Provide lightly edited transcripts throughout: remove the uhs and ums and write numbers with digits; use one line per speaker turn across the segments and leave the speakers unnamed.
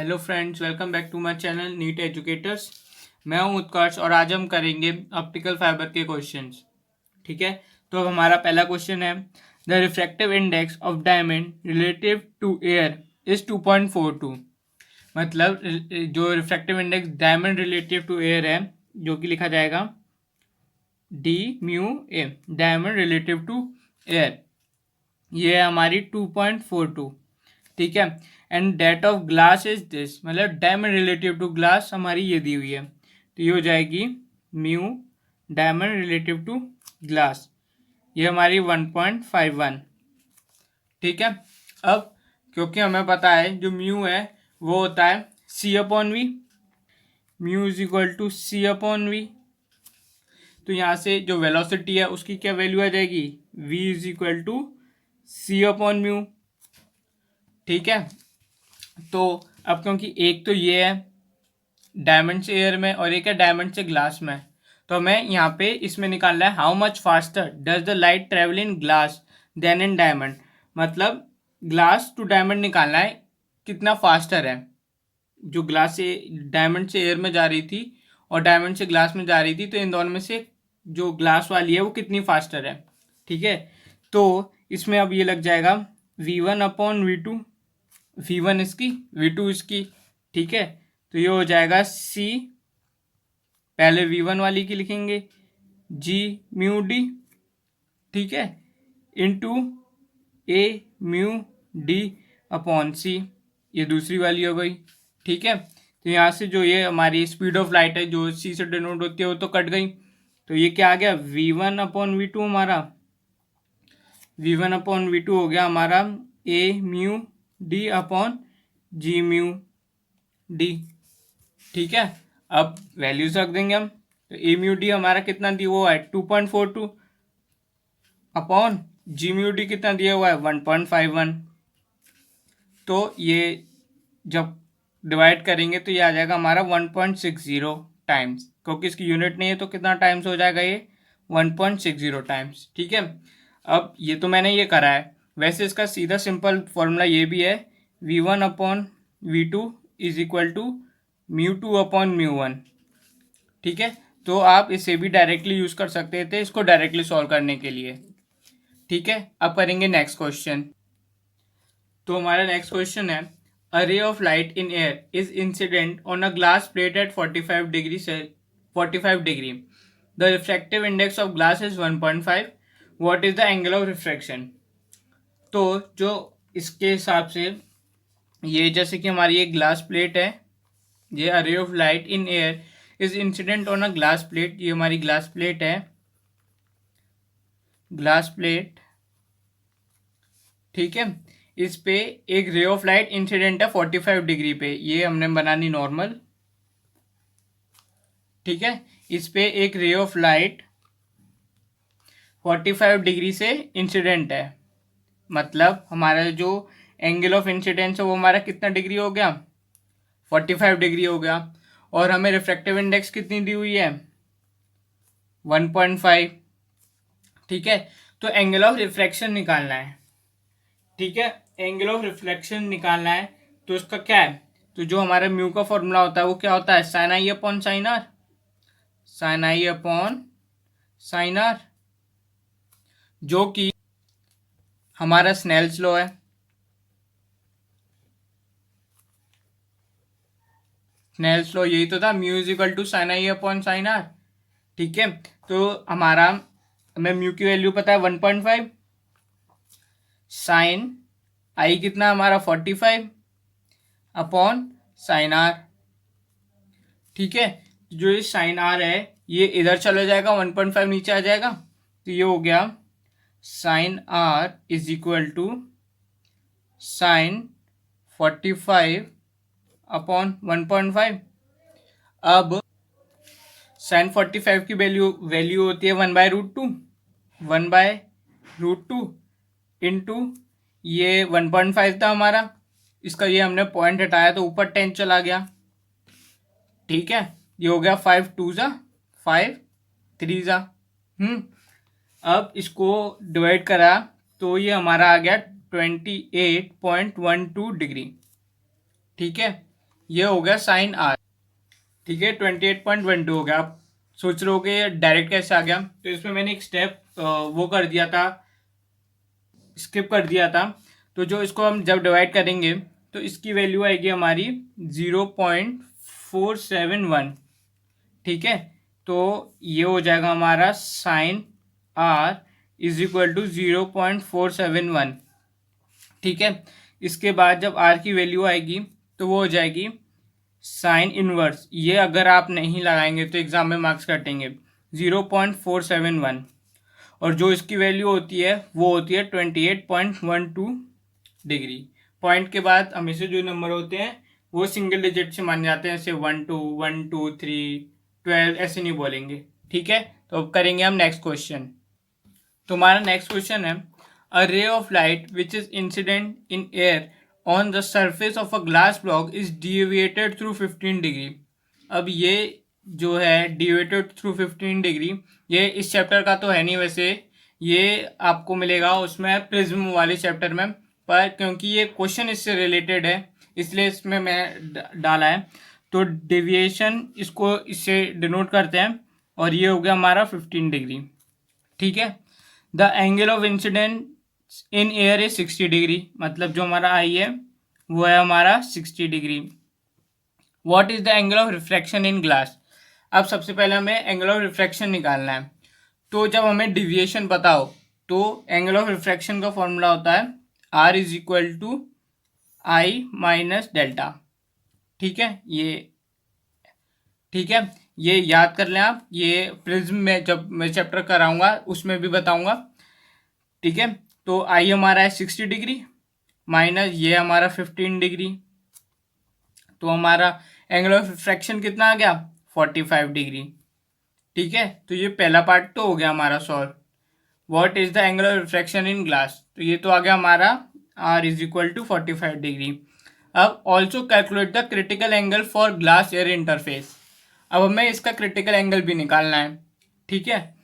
Hello friends, welcome back to my channel NEET educators. मैं हूं उत्कर्ष और आज हम करेंगे ऑप्टिकल फाइबर के क्वेश्चंस। ठीक है, तो अब हमारा पहला क्वेश्चन है the refractive index of diamond relative to air is 2.42। मतलब जो refractive index diamond relative to air है, जो कि लिखा जाएगा D mu A, diamond relative to air, ये है हमारी 2.42। ठीक है, and that of glass is this, मतलब डायमंड रिलेटिव टू ग्लास हमारी ये दी हुई है, तो ये हो जाएगी mu diamond relative to glass, ये हमारी 1.51। ठीक है, अब क्योंकि हमें पता है जो म्यू है वो होता है C upon V, mu is equal to C upon V, तो यहाँ से जो वेलोसिटी है उसकी क्या वैल्यू आ जाएगी, v is equal to C upon mu. ठीक है, तो अब क्योंकि एक तो ये है डायमंड से एयर में और एक है डायमंड से ग्लास में, तो हमें यहाँ पे इसमें निकालना है how much faster does the light travel in glass than in diamond. मतलब ग्लास टू डायमंड निकालना है कितना फास्टर है, जो ग्लास से डायमंड से एयर में जा रही थी और डायमंड से ग्लास में जा रही थी, तो इन दोनों में से जो ग्लास वाली है वो कितनी फास्टर है। ठीक है, तो इसमें अब ये लग जाएगा v1 अपॉन v2, v1 इसकी v2 इसकी। ठीक है, तो ये हो जाएगा c, पहले v1 वाली की लिखेंगे g म्यू डी, ठीक है, into a mu D upon c, ये दूसरी वाली हो गई। ठीक है, तो यहाँ से जो ये हमारी स्पीड ऑफ लाइट है जो c से डिनोट होती है वो तो कट गई, तो ये क्या आ गया v1 अपॉन v2, हमारा v1 अपॉन v2 हो गया हमारा a mu D upon G mu D. ठीक है, अब वैल्यूज रख देंगे हम, तो ए म्यू डी हमारा कितना दिया हुआ है 2.42 अपॉन जी म्यू डी कितना दिया हुआ है 1.51। तो ये जब डिवाइड करेंगे तो ये आ जाएगा हमारा 1.60 टाइम्स, क्योंकि इसकी यूनिट नहीं है तो कितना टाइम्स हो जाएगा ये 1.60 टाइम्स। ठीक है, अब ये तो मैंने ये करा है, वैसे इसका सीधा सिंपल फॉर्मूला ये भी है v1 upon v2 is equal to mu two upon mu one. ठीक है, तो आप इसे भी डायरेक्टली यूज कर सकते थे इसको डायरेक्टली सॉल्व करने के लिए। ठीक है, अब करेंगे नेक्स्ट क्वेश्चन। तो हमारा नेक्स्ट क्वेश्चन है a ray of light in air is incident on a glass plate at 45 degree से 45 degree, the refractive index of glass is 1.5, what is the angle of refraction. तो जो इसके हिसाब से ये जैसे कि हमारी एक ग्लास प्लेट है, ये a ray of light in air is incident on a glass plate, ये हमारी ग्लास प्लेट है, ग्लास प्लेट। ठीक है, इस पे एक रे ऑफ लाइट इंसिडेंट है 45 डिग्री पे, ये हमने बनानी नॉर्मल। ठीक है, इस पे एक रे ऑफ लाइट 45 डिग्री से इंसिडेंट है, मतलब हमारा जो एंगल ऑफ इंसिडेंस है वो हमारा कितना डिग्री हो गया 45 डिग्री हो गया, और हमें रिफ्रैक्टिव इंडेक्स कितनी दी हुई है 1.5। ठीक है, तो एंगल ऑफ रिफ्रैक्शन निकालना है। ठीक है, एंगल ऑफ रिफ्लेक्शन निकालना है, तो इसका क्या है, तो जो हमारा म्यू का फॉर्मूला होता है वो क्या होता है sine i upon sine r, sine i upon sine r, जो कि हमारा स्नेल्स लॉ है। स्नेल्स लॉ यही तो था, mu is equal to sine i upon sine r. ठीक है, तो हमारा हमें म्यू की वैल्यू पता है 1.5, साइन आई कितना हमारा 45 अपॉन साइन आर। ठीक है, जो ये साइन आर है ये इधर चला जाएगा 1.5 नीचे आ जाएगा, तो ये हो गया sine r is equal to sine 45 upon 1.5। अब साइन 45 की वैल्यू वैल्यू होती है 1/√2, 1/√2 इंटू ये 1.5 था हमारा, इसका ये हमने पॉइंट हटाया तो ऊपर 10 चला गया। ठीक है, ये हो गया 5 2 जा 5 3 जा। अब इसको डिवाइड करा तो ये हमारा आ गया 28.12 डिग्री। ठीक है, ये हो गया साइन आर। ठीक है, 28.12 हो गया। आप सोच रहे हो कि डायरेक्ट कैसे आ गया, तो इसमें मैंने एक स्टेप वो कर दिया था, स्किप कर दिया था। तो जो इसको हम जब डिवाइड करेंगे तो इसकी वैल्यू आएगी हमारी 0.471। ठीक है, तो ये हो जाएगा हमारा sine r is equal to 0.471। ठीक है, इसके बाद जब आर की वैल्यू आएगी तो वो हो जाएगी साइन इनवर्स। ये अगर आप नहीं लगाएंगे तो एग्जाम में मार्क्स कटेंगे, 0.471। और जो इसकी वैल्यू होती है वो होती है 28.12 डिग्री। पॉइंट के बाद हमेशा जो नंबर होते हैं वो सिंगल डिजिट से मान जाते हैं, जैसे 1 2 1 2 3 12, ऐसे नहीं बोलेंगे। ठीक है, तो अब करेंगे हम नेक्स्ट क्वेश्चन। तो हमारा नेक्स्ट क्वेश्चन है, a ray of light which is incident in air on the surface of a glass block is deviated through 15 degree. अब ये जो है डिविएटेड थ्रू 15 डिग्री, ये इस चैप्टर का तो है नहीं वैसे, ये आपको मिलेगा उसमें प्रिज्म वाले चैप्टर में, पर क्योंकि ये क्वेश्चन इससे रिलेटेड है इसलिए इसमें मैं डाला है। तो डेविएशन इसको इससे डिनोट करते हैं, और ये हो गया हमारा 15 डिग्री। ठीक है, the angle of incident in air is 60 degree, मतलब जो हमारा आई है वो है हमारा 60 degree. What is the angle of refraction in glass. अब सबसे पहले हमें एंगल ऑफ रिफ्रैक्शन निकालना है। तो जब हमें डिविएशन पता हो तो एंगल ऑफ रिफ्रैक्शन का फॉर्मूला होता है r is equal to i minus delta. ठीक है, ठीक है, ये याद कर लें आप, ये प्रिज्म में जब मैं चैप्टर कराऊंगा उसमें भी बताऊंगा। ठीक है, तो आई हमारा है 60 डिग्री माइनस ये हमारा 15 डिग्री, तो हमारा एंगल ऑफ रिफ्रैक्शन कितना आ गया 45 डिग्री। ठीक है, तो ये पहला पार्ट तो हो गया हमारा solve. What is the angle of refraction in glass, तो ये तो आ गया हमारा r is equal to 45 degree. अब also calculate the critical angle for glass air interface. अब हमें इसका क्रिटिकल एंगल भी निकालना है। ठीक है,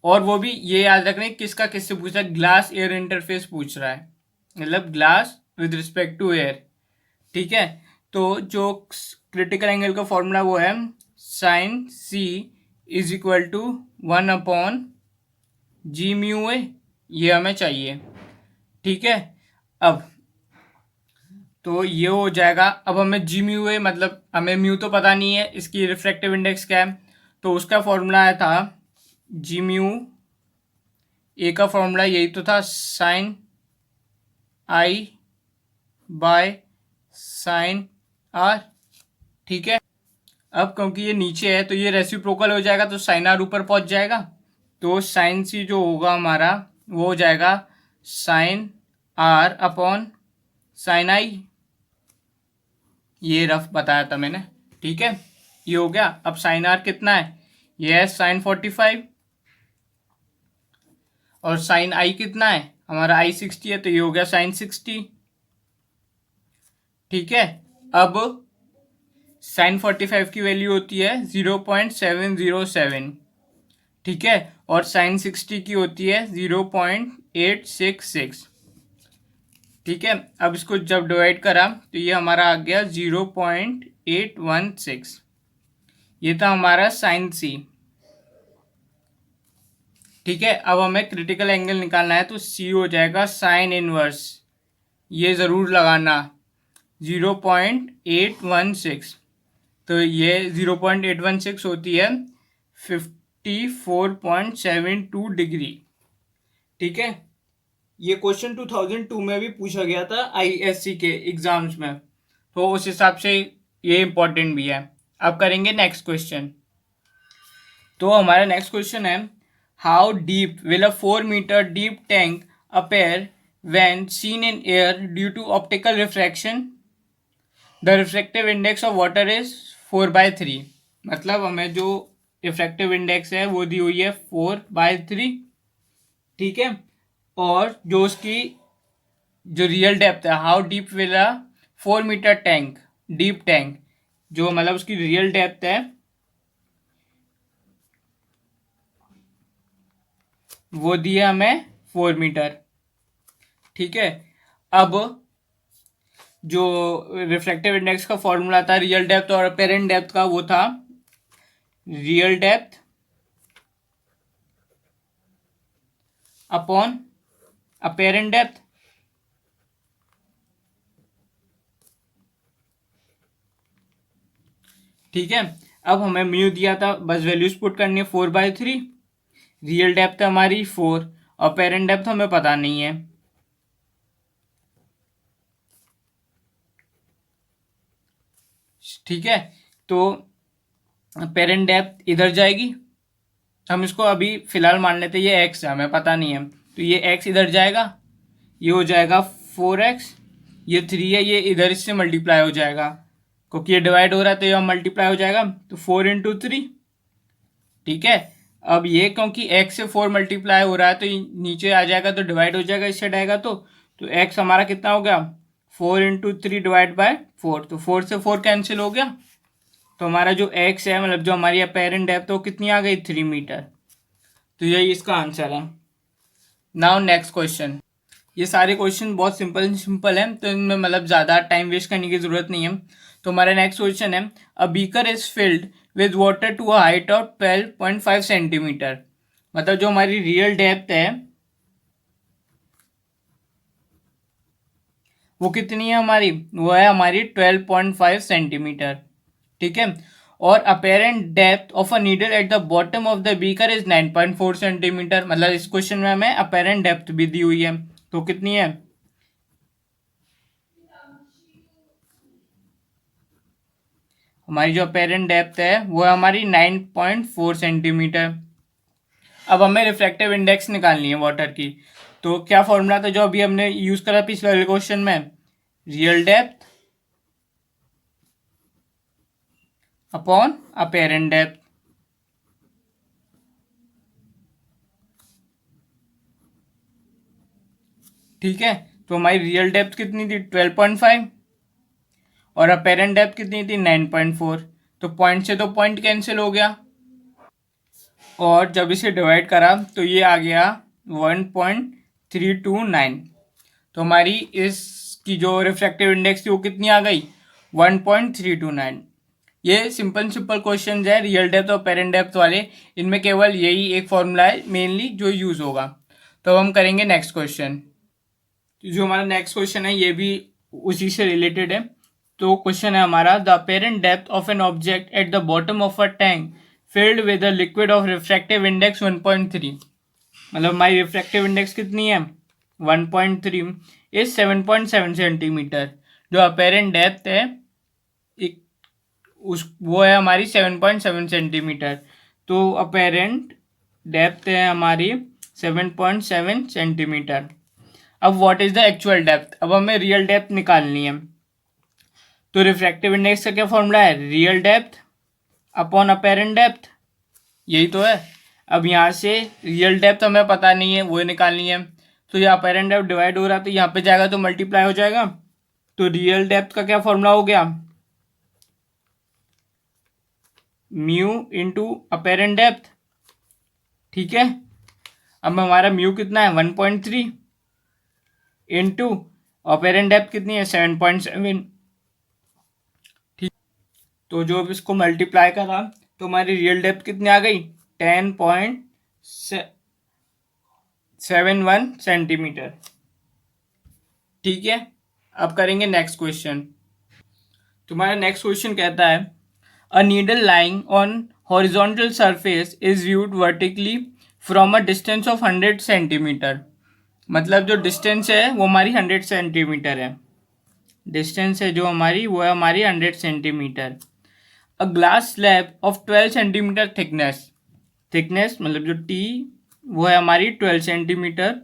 और वो भी ये याद रखना है किसका किससे पूछा है, ग्लास एयर इंटरफेस पूछ रहा है, मतलब glass with respect to air. ठीक है, तो जो क्रिटिकल एंगल का फॉर्मूला वो है sine C is equal to 1/g/μ A, ये हमें चाहिए। ठीक है, अब तो ये हो जाएगा। अब हमें g/μ ए मतलब हमें म्यू तो पता नहीं है, इसकी रिफ्रैक्टिव इंडेक्स क्या है, तो उसका फॉर्मूला आया था g/μ ए का फॉर्मूला यही तो था, sine i by sine r. ठीक है, अब क्योंकि ये नीचे है तो ये रेसिप्रोकल हो जाएगा, तो साइन आर ऊपर पहुंच जाएगा, तो साइन सी जो होगा हमारा वो हो जाएगा साइन आर अपॉन साइन आई। ये रफ बताया था मैंने। ठीक है, ये हो गया। अब साइन आर कितना है, ये है साइन 45, और साइन आई कितना है हमारा आई 60 है, तो ये हो गया साइन 60। ठीक है, अब साइन 45 की वैल्यू होती है 0.707। ठीक है, और साइन 60 की होती है 0.866। ठीक है, अब इसको जब डिवाइड करा तो ये हमारा आ गया 0.816। ये था हमारा साइन सी। ठीक है, अब हमें क्रिटिकल एंगल निकालना है, तो सी हो जाएगा साइन इनवर्स, ये ज़रूर लगाना 0.816। तो ये 0.816 होती है 54.72 डिग्री। ठीक है, ये क्वेश्चन 2002 में भी पूछा गया था आईएससी के एग्जाम्स में, तो उस हिसाब से ये इंपॉर्टेंट भी है। अब करेंगे नेक्स्ट क्वेश्चन। तो हमारा नेक्स्ट क्वेश्चन है, how deep will a 4 metre deep tank appear when seen in air due to optical refraction. The refractive index of water is 4/3। मतलब हमें जो रिफ्रैक्टिव इंडेक्स है वो दी हुई है 4/3। ठीक है, और जो उसकी जो रियल डेप्थ है, how deep will a 4 metre tank deep tank, जो मतलब उसकी रियल डेप्थ है वो दी है हमें 4 मीटर। ठीक है, अब जो रिफ्रैक्टिव इंडेक्स का फॉर्मूला था रियल डेप्थ और अपेरेंट डेप्थ का, वो था real depth upon apparent depth. ठीक है, अब हमें म्यू दिया था, बस वैल्यूज पुट करनी है 4/3। रियल डेप्थ हमारी 4, अपेरेंट डेप्थ हमें पता नहीं है। ठीक है, तो अपेरेंट डेप्थ इधर जाएगी, हम इसको अभी फिलहाल मान लेते हैं ये एक्स है, हमें पता नहीं है, तो ये एक्स इधर जाएगा, ये हो जाएगा 4x, ये 3 है, ये इधर इससे मल्टीप्लाई हो जाएगा क्योंकि ये डिवाइड हो रहा है तो ये मल्टीप्लाई हो जाएगा, तो 4 × 3। ठीक है, अब ये क्योंकि x से 4 मल्टीप्लाई हो रहा है तो ये नीचे आ जाएगा तो डिवाइड हो जाएगा, इससे आएगा तो x हमारा कितना हो गया 4 × 3 डिवाइड बाय 4, तो 4 से 4 कैंसिल हो गया, तो हमारा जो x है मतलब जो हमारी अपेरेंट डेप्थ वो कितनी आ गई 3 मीटर। तो यही इसका आंसर है। Now next question. ये सारे क्वेश्चन बहुत सिंपल सिंपल है, तो इनमें मतलब ज़्यादा टाइम वेस्ट करने की ज़रूरत नहीं है। तो हमारा नेक्स्ट क्वेश्चन है, a beaker is filled with water to a height of 12.5 centimetre. मतलब जो हमारी रियल डेप्थ है वो कितनी है हमारी, वो है हमारी 12.5 सेंटीमीटर। ठीक है, और apparent depth of a needle eight the bottom of the beaker is 9.4 centimetre. मतलब इस क्वेश्चन में हमें अपेरेंट डेप्थ भी दी हुई है, तो कितनी है, हमारी जो अपेरेंट डेप्थ है वो है हमारी 9.4 सेंटीमीटर। अब हमें रिफ्रैक्टिव इंडेक्स निकालनी है वाटर की, तो क्या फॉर्मूला था जो अभी हमने यूज करा पिछले वाले क्वेश्चन में, real depth upon apparent depth. ठीक है, तो हमारी रियल डेप्थ कितनी थी 12.5 और अपेरेंट डेप्थ कितनी थी 9.4, तो पॉइंट से तो पॉइंट कैंसिल हो गया, और जब इसे डिवाइड करा तो ये आ गया 1.329। तो हमारी इसकी जो रिफ्रैक्टिव इंडेक्स थी वो कितनी आ गई 1.329। ये सिंपल सिंपल क्वेश्चन है रियल डेप्थ और पेरेंट डेप्थ वाले, इनमें केवल यही एक फॉर्मूला है मेनली जो यूज़ होगा। तो हम करेंगे नेक्स्ट क्वेश्चन। जो हमारा नेक्स्ट क्वेश्चन है ये भी उसी से रिलेटेड है। तो क्वेश्चन है हमारा, the apparent depth of an object at the bottom of a tank field with a liquid of refractive index 1.3। मतलब हमारी रिफ्रैक्टिव इंडेक्स कितनी है 1.3 इज 7.7 सेंटीमीटर। जो अपेरेंट डेप्थ है एक उस वो है हमारी 7.7 सेंटीमीटर। तो अपेरेंट डेप्थ है हमारी 7.7 सेंटीमीटर। अब what is the actual depth, अब हमें रियल डेप्थ निकालनी है। तो रिफ्रैक्टिव इंडेक्स का क्या फॉर्मूला है, real depth upon apparent depth, यही तो है। अब यहाँ से रियल डेप्थ हमें पता नहीं है, वो निकालनी है, तो ये अपेरेंट डेप्थ डिवाइड हो रहा है तो यहाँ पे जाएगा तो मल्टीप्लाई हो जाएगा। तो रियल डेप्थ का क्या फॉर्मूला हो गया, म्यू इंटू अपेरेंट डेप्थ। ठीक है, अब हमारा म्यू कितना है 1.3 इंटू अपेरेंट डेप्थ कितनी है 7.7। ठीक, तो जो अब इसको मल्टीप्लाई करा तो हमारी रियल डेप्थ कितनी आ गई 10.71 सेंटीमीटर। ठीक है, अब करेंगे नेक्स्ट क्वेश्चन। तुम्हारा नेक्स्ट क्वेश्चन कहता है, a needle lying on horizontal surface is viewed vertically from a distance of 100 centimetre. मतलब जो डिस्टेंस है वो हमारी 100 सेंटीमीटर है, डिस्टेंस है जो हमारी वो है हमारी 100 centimetre. A glass slab of 12 centimetre thickness, thickness मतलब जो टी वो है हमारी 12 centimetre,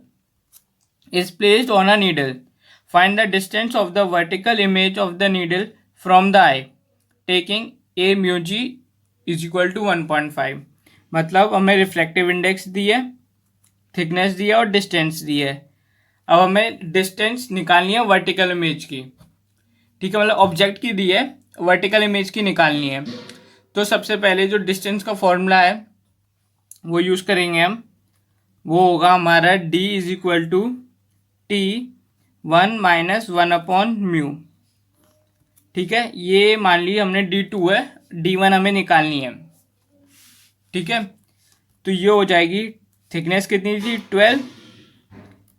is placed on a needle. Find the distance of the vertical image of the needle from the eye, taking a mu g is equal to 1.5। मतलब हमें reflective index दी है, thickness दी है और डिस्टेंस दी है। अब हमें डिस्टेंस निकालनी है वर्टिकल इमेज की। ठीक है, मतलब ऑब्जेक्ट की दी है, वर्टिकल इमेज की निकालनी है। तो सबसे पहले जो डिस्टेंस का फॉर्मूला है वो यूज़ करेंगे हम, वो होगा हमारा d is equal to t 1 - 1 upon mu. ठीक है, ये मान ली हमने D2 है, D1 हमें निकालनी है। ठीक है, तो ये हो जाएगी, थिकनेस कितनी थी 12,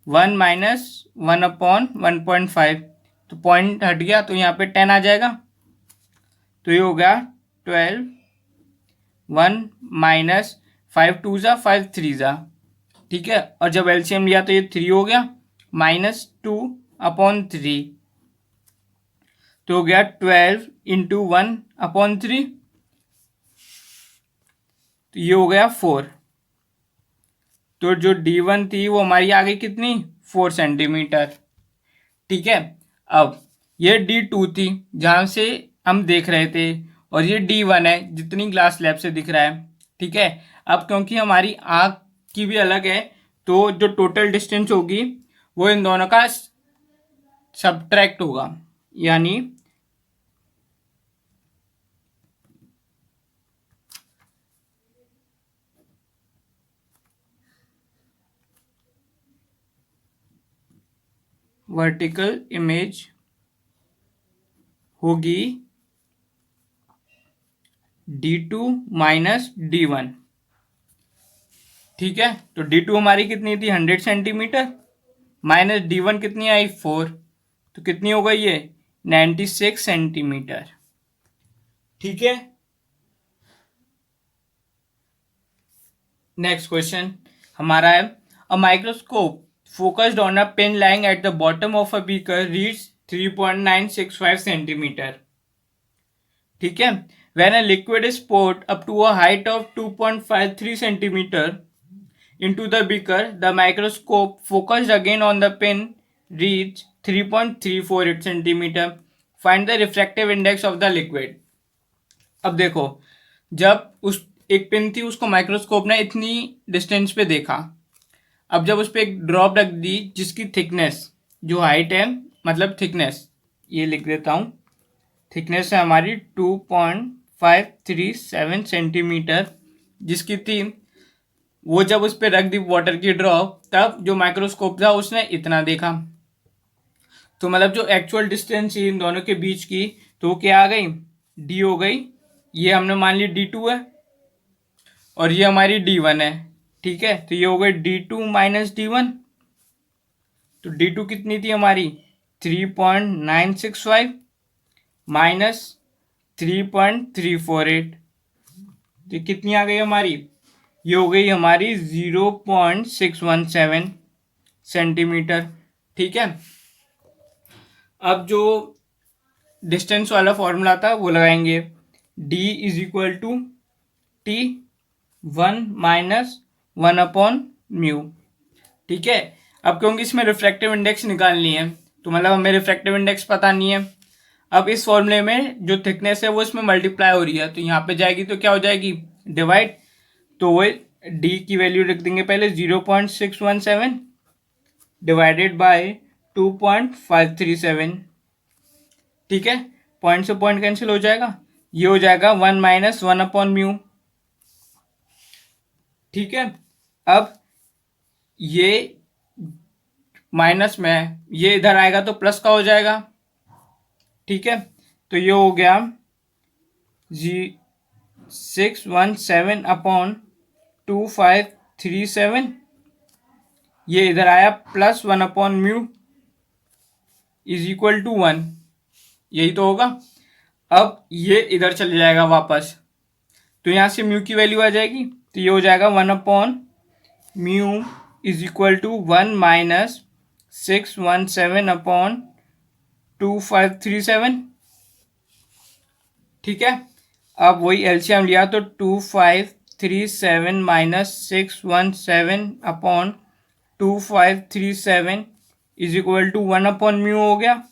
1 माइनस 1/1.5, तो पॉइंट हट गया तो यहाँ पे 10 आ जाएगा। तो ये हो गया 12, 1 माइनस 5 2 ज़ा 5 3 ज़ा। ठीक है, और जब एलसीएम लिया तो ये 3 हो गया, -2/3, तो हो गया 12 इंटू 1/3, तो ये हो गया 4। तो जो D1 थी वो हमारी आ गई कितनी, 4 सेंटीमीटर। ठीक है, अब ये D2 थी जहाँ से हम देख रहे थे, और ये D1 है जितनी ग्लास स्लैब से दिख रहा है। ठीक है, अब क्योंकि हमारी आँख की भी अलग है, तो जो टोटल डिस्टेंस होगी वो इन दोनों का सब्ट्रैक्ट होगा, यानी वर्टिकल इमेज होगी D2 माइनस D1। ठीक है, तो D2 हमारी कितनी थी 100 सेंटीमीटर, माइनस D1 कितनी आई 4, तो कितनी हो गई ये 96 सेंटीमीटर। ठीक है, नेक्स्ट क्वेश्चन हमारा है, a microscope focused on a pen lying at the bottom of a beaker reads 3.965 centimetre. ठीक है, when a liquid is poured up to a height of 2.53 centimetre into the beaker, the microscope focused again on the pen reached 3.348 centimeter. Find the refractive index of the liquid. अब देखो, जब उस एक pen थी उसको microscope ने इतनी distance पे देखा, अब जब उस पर एक ड्रॉप रख दी जिसकी थिकनेस, जो हाइट है मतलब थिकनेस, ये लिख देता हूँ, थिकनेस है हमारी 2.537 सेंटीमीटर जिसकी थी, वो जब उस पर रख दी वाटर की ड्रॉप, तब जो माइक्रोस्कोप था उसने इतना देखा। तो मतलब जो एक्चुअल डिस्टेंस थी इन दोनों के बीच की, तो वो क्या आ गई, D हो गई। ये हमने मान ली D2 है और ये हमारी D1 है। ठीक है, तो ये हो गई D2 माइनस D1। तो D2 कितनी थी हमारी 3.965 माइनस 3.348, तो कितनी आ गई हमारी, ये हो गई हमारी 0.617 सेंटीमीटर। ठीक है, अब जो डिस्टेंस वाला फॉर्मूला था वो लगाएंगे, D is equal to T1 minus 1/म्यू। ठीक है, अब क्योंकि इसमें रिफ्रैक्टिव इंडेक्स निकालनी है, तो मतलब हमें रिफ्रैक्टिव इंडेक्स पता नहीं है। अब इस फॉर्मूले में जो थिकनेस है वो इसमें मल्टीप्लाई हो रही है, तो यहाँ पे जाएगी तो क्या हो जाएगी, डिवाइड, तो वो D की वैल्यू रख देंगे पहले 0.617 डिवाइडेड बाय 2.537। ठीक है, पॉइंट से पॉइंट कैंसिल हो जाएगा, ये हो जाएगा 1 माइनस 1/म्यू। ठीक है, अब ये माइनस में ये इधर आएगा तो प्लस का हो जाएगा। ठीक है, तो ये हो गया 617/2537, ये इधर आया प्लस 1/म्यू इज इक्वल टू 1, यही तो होगा। अब ये इधर चले जाएगा वापस, तो यहाँ से म्यू की वैल्यू आ जाएगी, तो ये हो जाएगा 1/म्यू इज इक्वल टू 1 माइनस 617/2537। ठीक है, अब वही एलसीएम लिया तो 2537 माइनस 617/2537 इज इक्वल टू 1/म्यू हो गया।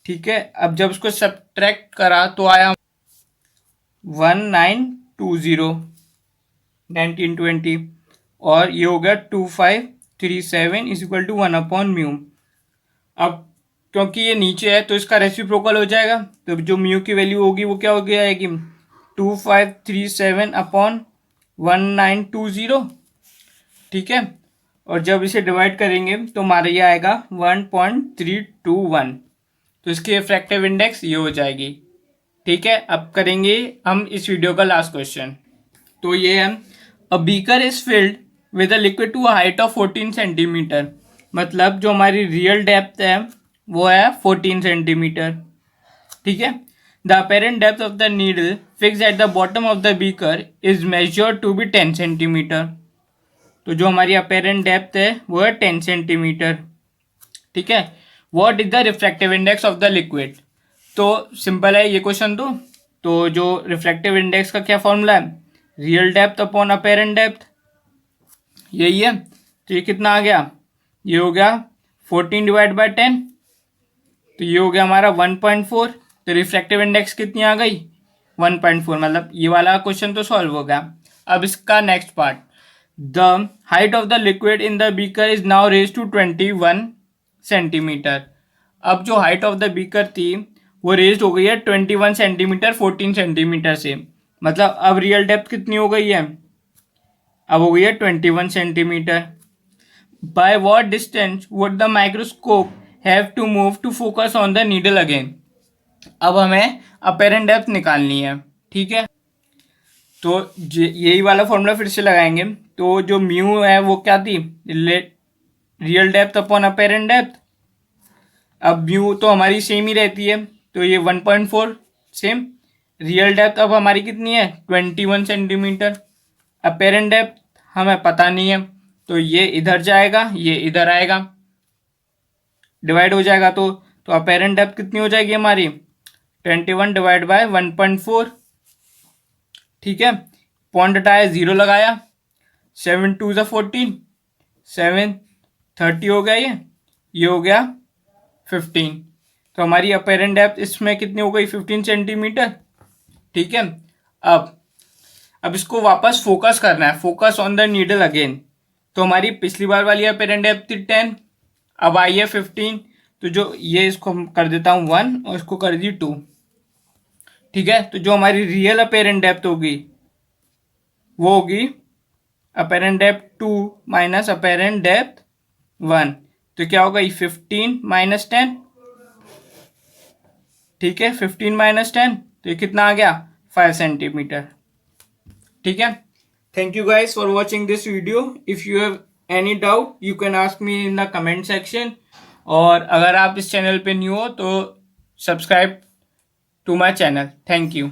ठीक है, अब जब उसको सब्ट्रैक्ट करा तो आया 1920 और ये हो गया 2537 इज इक्वल टू 1/म्यू। अब क्योंकि ये नीचे है तो इसका रेसिप्रोकल हो जाएगा, तो जो म्यू की वैल्यू होगी वो क्या हो जाएगी 2537/1920। ठीक है, और जब इसे डिवाइड करेंगे तो हमारा ये आएगा 1.321, तो इसकी रिफ्रैक्टिव इंडेक्स ये हो जाएगी। ठीक है, अब करेंगे हम इस वीडियो का लास्ट क्वेश्चन। तो ये है, a beaker is filled with a liquid to a height of 14 centimetre. मतलब जो हमारी रियल डेप्थ है वो है 14 सेंटीमीटर। ठीक है, the apparent depth of the needle fix at the bottom of the beaker is measured to be 10 centimetre. तो जो हमारी अपेरेंट डेप्थ है वो है 10 सेंटीमीटर। ठीक है, what is the refractive index of the liquid. तो सिंपल है ये क्वेश्चन। तो जो रिफ्रैक्टिव इंडेक्स का क्या फॉर्मूला है, real depth upon apparent depth, यही है। तो ये कितना आ गया, ये हो गया 14 डिवाइड बाय 10, तो ये हो गया हमारा 1.4। तो रिफ्रैक्टिव इंडेक्स कितनी आ गई, 1.4। मतलब ये वाला क्वेश्चन तो सॉल्व हो गया। अब इसका next part, the height of the liquid in the beaker is now raise to 21 centimetre. अब जो हाइट ऑफ द बीकर थी वो रेज हो गई है 21 सेंटीमीटर 14 सेंटीमीटर से। मतलब अब रियल डेप्थ कितनी हो गई है, अब हो गई है 21 centimetre. By what distance would the microscope have to move to focus on the needle again. अब हमें अपेरेंट डेप्थ निकालनी है। ठीक है, तो यही वाला फॉर्मूला फिर से लगाएंगे। तो जो म्यू है वो क्या थी, real depth upon apparent depth. अब म्यू तो हमारी सेम ही रहती है, तो ये 1.4 सेम। रियल डेप्थ अब हमारी कितनी है, 21 सेंटीमीटर। अपेरेंट डेप्थ हमें पता नहीं है, तो ये इधर जाएगा, ये इधर आएगा, डिवाइड हो जाएगा। तो अपेरेंट डेप्थ कितनी हो जाएगी हमारी, 21 डिवाइड बाय 1.4। ठीक है, पॉइंट हटाया, 0 लगाया, 7 2 ज़ा 14, 7 30 हो गया, ये हो गया 15। तो हमारी अपेरेंट डेप्थ इसमें कितनी हो गई, 15 सेंटीमीटर। ठीक है, अब इसको वापस फोकस करना है, focus on the needle again. तो हमारी पिछली बार वाली अपेरेंट डेप्थ थी 10, अब आई है 15। तो जो ये इसको कर देता हूँ 1 और इसको कर दी 2। ठीक है, तो जो हमारी रियल अपेरेंट डेप्थ होगी वो होगी apparent depth 2 minus apparent depth 1। तो क्या होगा, 15 माइनस 10। ठीक है, 15 माइनस 10, तो ये कितना आ गया, 5 सेंटीमीटर। ठीक है, thank you guys for watching this video. If you have any doubt you can ask me in the comment section. और अगर आप इस चैनल पे न्यू हो तो subscribe to my channel. Thank you.